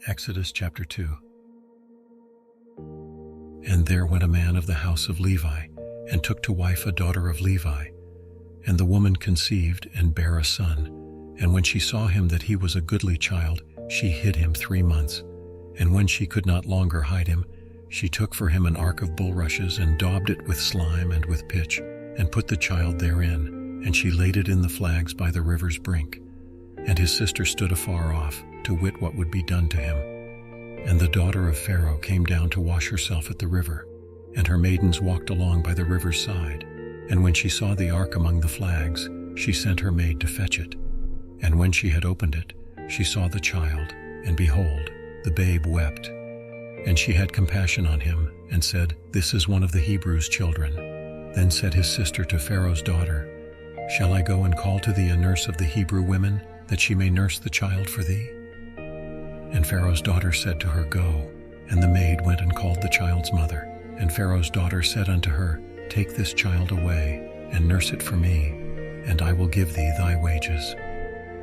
Exodus chapter 2. And there went a man of the house of Levi, and took to wife a daughter of Levi. And the woman conceived, and bare a son. And when she saw him that he was a goodly child, she hid him 3 months. And when she could not longer hide him, she took for him an ark of bulrushes, and daubed it with slime and with pitch, and put the child therein, and she laid it in the flags by the river's brink. And his sister stood afar off, to wit what would be done to him. And the daughter of Pharaoh came down to wash herself at the river, and her maidens walked along by the river's side. And when she saw the ark among the flags, she sent her maid to fetch it. And when she had opened it, she saw the child, and behold, the babe wept. And she had compassion on him, and said, This is one of the Hebrews' children. Then said his sister to Pharaoh's daughter, Shall I go and call to thee a nurse of the Hebrew women, that she may nurse the child for thee? And Pharaoh's daughter said to her, Go. And the maid went and called the child's mother. And Pharaoh's daughter said unto her, Take this child away, and nurse it for me, and I will give thee thy wages.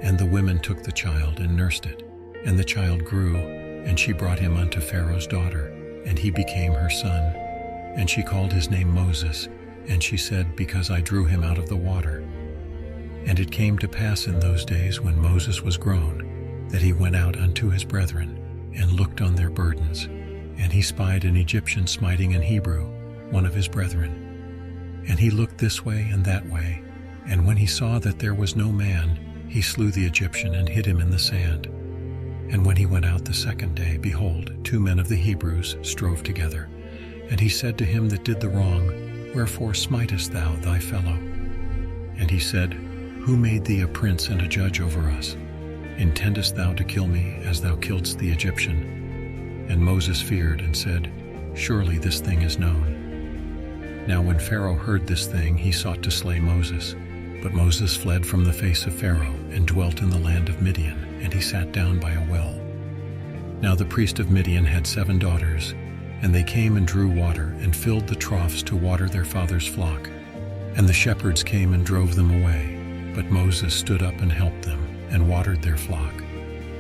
And the women took the child and nursed it. And the child grew, and she brought him unto Pharaoh's daughter, and he became her son. And she called his name Moses, and she said, Because I drew him out of the water. And it came to pass in those days, when Moses was grown, that he went out unto his brethren, and looked on their burdens. And he spied an Egyptian smiting an Hebrew, one of his brethren. And he looked this way and that way, and when he saw that there was no man, he slew the Egyptian and hid him in the sand. And when he went out the second day, behold, 2 men of the Hebrews strove together. And he said to him that did the wrong, Wherefore smitest thou thy fellow? And he said, Who made thee a prince and a judge over us? Intendest thou to kill me, as thou killedst the Egyptian? And Moses feared, and said, Surely this thing is known. Now when Pharaoh heard this thing, he sought to slay Moses. But Moses fled from the face of Pharaoh, and dwelt in the land of Midian, and he sat down by a well. Now the priest of Midian had 7 daughters, and they came and drew water, and filled the troughs to water their father's flock. And the shepherds came and drove them away. But Moses stood up and helped them, and watered their flock.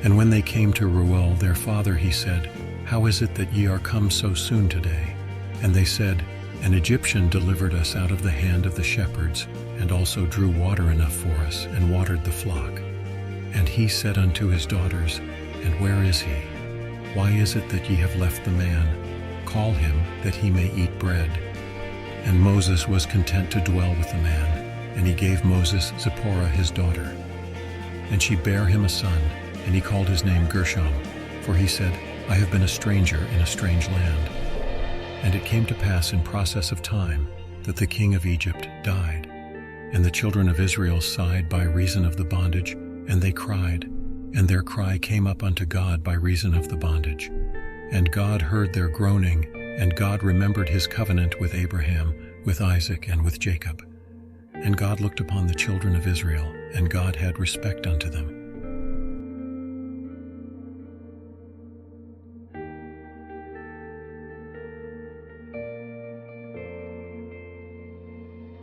And when they came to Reuel their father, he said, How is it that ye are come so soon today? And they said, An Egyptian delivered us out of the hand of the shepherds, and also drew water enough for us, and watered the flock. And he said unto his daughters, And where is he? Why is it that ye have left the man? Call him, that he may eat bread. And Moses was content to dwell with the man, and he gave Moses Zipporah his daughter. And she bare him a son, and he called his name Gershom, for he said, I have been a stranger in a strange land. And it came to pass in process of time that the king of Egypt died. And the children of Israel sighed by reason of the bondage, and they cried, and their cry came up unto God by reason of the bondage. And God heard their groaning, and God remembered his covenant with Abraham, with Isaac, and with Jacob. And God looked upon the children of Israel, and God had respect unto them.